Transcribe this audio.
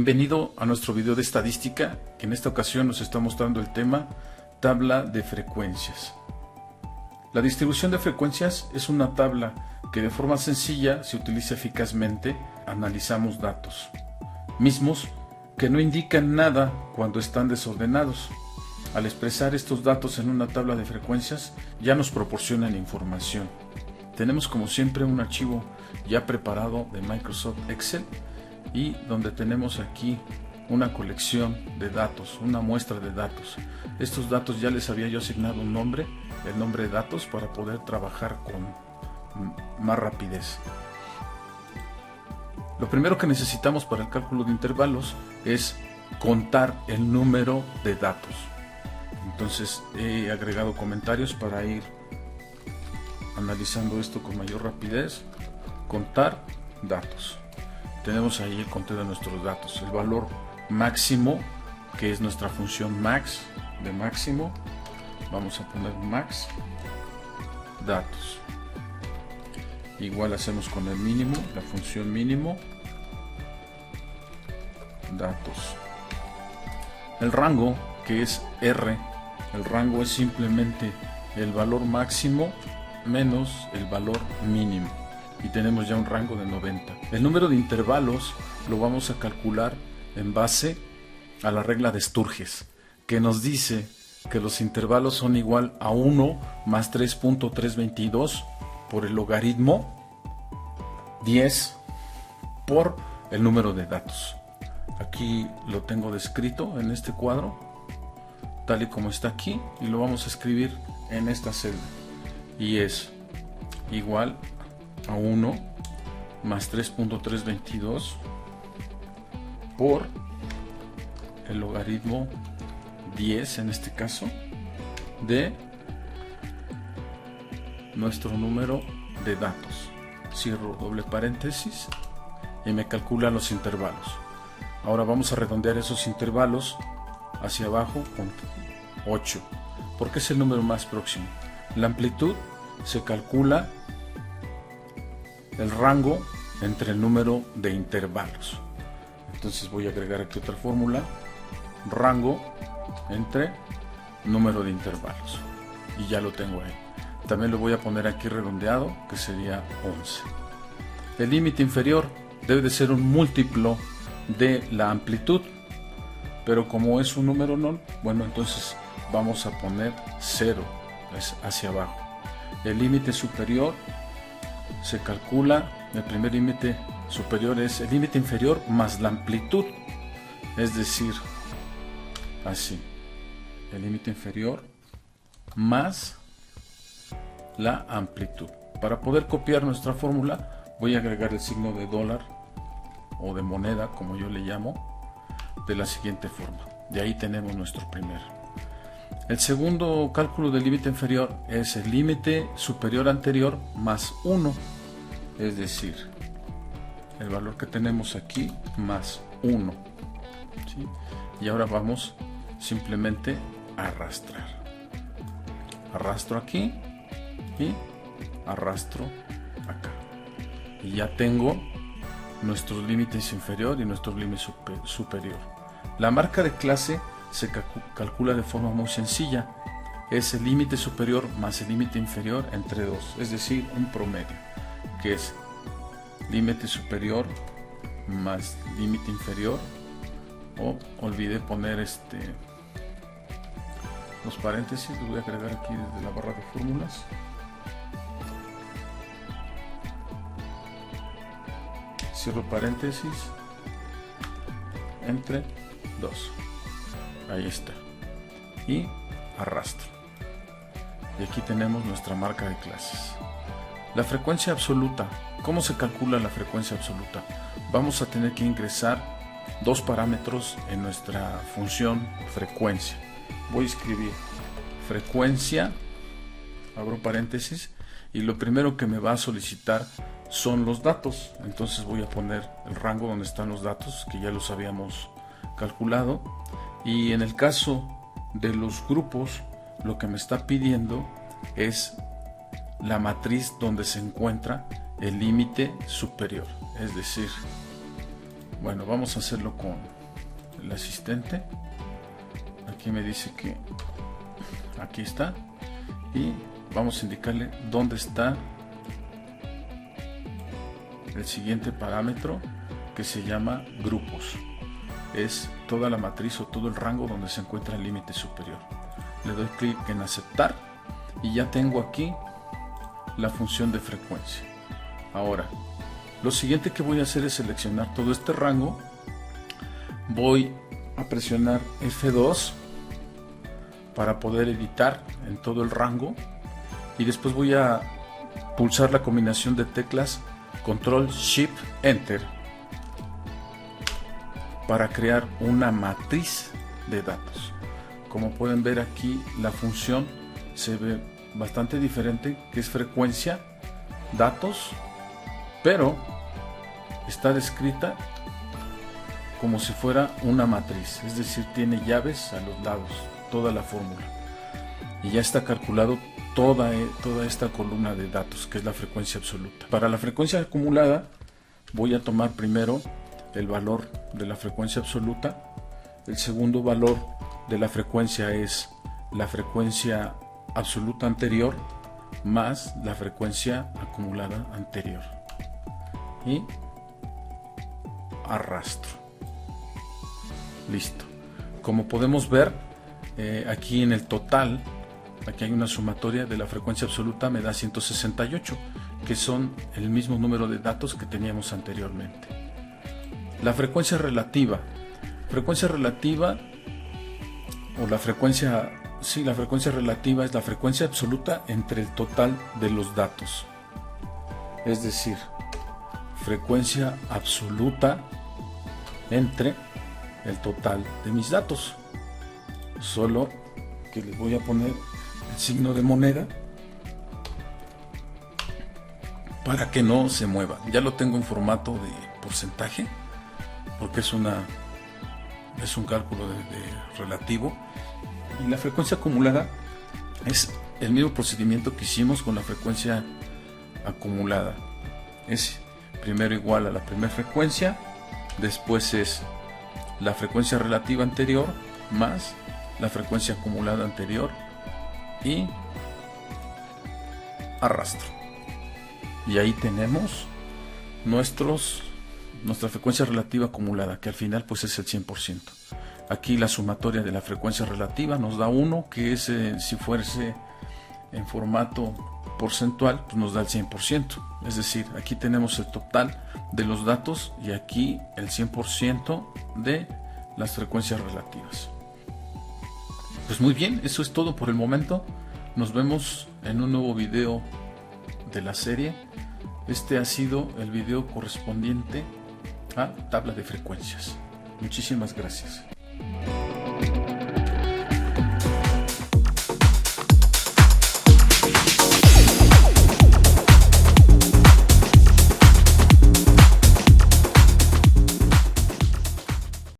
Bienvenido a nuestro video de estadística, que en esta ocasión nos está mostrando el tema tabla de frecuencias. La distribución de frecuencias es una tabla que de forma sencilla se utiliza eficazmente. Analizamos datos mismos que no indican nada cuando están desordenados. Al expresar estos datos en una tabla de frecuencias ya nos proporcionan información. Tenemos como siempre un archivo ya preparado de Microsoft Excel y donde tenemos aquí una colección de datos, una muestra de datos. Estos datos ya les había yo asignado un nombre, el nombre de datos, para poder trabajar con más rapidez. Lo primero que necesitamos para el cálculo de intervalos es contar el número de datos. Entonces he agregado comentarios para ir analizando esto con mayor rapidez. Contar datos. Tenemos ahí el conteo de nuestros datos, el valor máximo, que es nuestra función max, de máximo. Vamos a poner max datos. Igual hacemos con el mínimo, la función mínimo datos. El rango, que es R, el rango es simplemente el valor máximo menos el valor mínimo. Y tenemos ya un rango de 90. El número de intervalos lo vamos a calcular en base a la regla de Sturges, que nos dice que los intervalos son igual a 1 más 3.322 por el logaritmo 10 por el número de datos. Aquí lo tengo descrito en este cuadro, tal y como está aquí, y lo vamos a escribir en esta celda. Y es igual a 1 más 3.322 por el logaritmo 10, en este caso, de nuestro número de datos. Cierro doble paréntesis y me calcula los intervalos. Ahora vamos a redondear esos intervalos hacia abajo con 8, porque es el número más próximo. La amplitud se calcula el rango entre el número de intervalos. Entonces voy a agregar aquí otra fórmula, rango entre número de intervalos, y ya lo tengo ahí. También lo voy a poner aquí redondeado, que sería 11. El límite inferior debe de ser un múltiplo de la amplitud, pero como es un número non, bueno, entonces vamos a poner 0, es hacia abajo. El límite superior se calcula, el primer límite superior es el límite inferior más la amplitud, es decir, así, el límite inferior más la amplitud. Para poder copiar nuestra fórmula voy a agregar el signo de dólar o de moneda, como yo le llamo, de la siguiente forma. De ahí tenemos nuestro primero. El segundo cálculo del límite inferior es el límite superior anterior más 1, es decir, el valor que tenemos aquí más 1, ¿sí? Y ahora vamos simplemente a arrastrar. Arrastro aquí y arrastro acá. Y ya tengo nuestros límites inferior y nuestro límite superior. La marca de clase se calcula de forma muy sencilla. Es el límite superior más el límite inferior entre 2, es decir, un promedio, que es límite superior más límite inferior, o olvidé poner los paréntesis, los voy a agregar aquí desde la barra de fórmulas. Cierro paréntesis entre 2. Ahí está. Y arrastro. Y aquí tenemos nuestra marca de clases. La frecuencia absoluta. ¿Cómo se calcula la frecuencia absoluta? Vamos a tener que ingresar dos parámetros en nuestra función frecuencia. Voy a escribir frecuencia, abro paréntesis, y lo primero que me va a solicitar son los datos. Entonces voy a poner el rango donde están los datos, que ya los habíamos calculado, y en el caso de los grupos lo que me está pidiendo es la matriz donde se encuentra el límite superior, es decir, Bueno, vamos a hacerlo con el asistente. Aquí me dice que aquí está, y vamos a indicarle dónde está el siguiente parámetro, que se llama grupos. Es toda la matriz o todo el rango donde se encuentra el límite superior. Le doy clic en aceptar y ya tengo aquí la función de frecuencia. Ahora, lo siguiente que voy a hacer es seleccionar todo este rango. Voy a presionar F2 para poder editar en todo el rango, y después voy a pulsar la combinación de teclas Control Shift Enter para crear una matriz de datos. Como pueden ver aquí, la función se ve bastante diferente, que es frecuencia, datos, pero está descrita como si fuera una matriz, es decir, tiene llaves a los lados, toda la fórmula, y ya está calculado toda esta columna de datos, que es la frecuencia absoluta. Para la frecuencia acumulada voy a tomar primero el valor de la frecuencia absoluta. El segundo valor de la frecuencia es la frecuencia absoluta anterior más la frecuencia acumulada anterior, y arrastro. Listo. Como podemos ver, aquí en el total, aquí hay una sumatoria de la frecuencia absoluta, me da 168, que son el mismo número de datos que teníamos anteriormente. La frecuencia relativa. Frecuencia relativa, o la frecuencia relativa es la frecuencia absoluta entre el total de los datos. Es decir, frecuencia absoluta entre el total de mis datos. Solo que les voy a poner el signo de moneda para que no se mueva. Ya lo tengo en formato de porcentaje, porque es un cálculo de relativo. Y la frecuencia acumulada es el mismo procedimiento que hicimos con la frecuencia acumulada. Es primero igual a la primera frecuencia, después es la frecuencia relativa anterior más la frecuencia acumulada anterior, y arrastro. Y ahí tenemos nuestra frecuencia relativa acumulada, que al final pues es el 100%. Aquí la sumatoria de la frecuencia relativa nos da 1, que es, si fuese en formato porcentual, pues nos da el 100%. Es decir, aquí tenemos el total de los datos y aquí el 100% de las frecuencias relativas. Pues muy bien, eso es todo por el momento. Nos vemos en un nuevo video de la serie. Este ha sido el video correspondiente a tabla de frecuencias. Muchísimas gracias.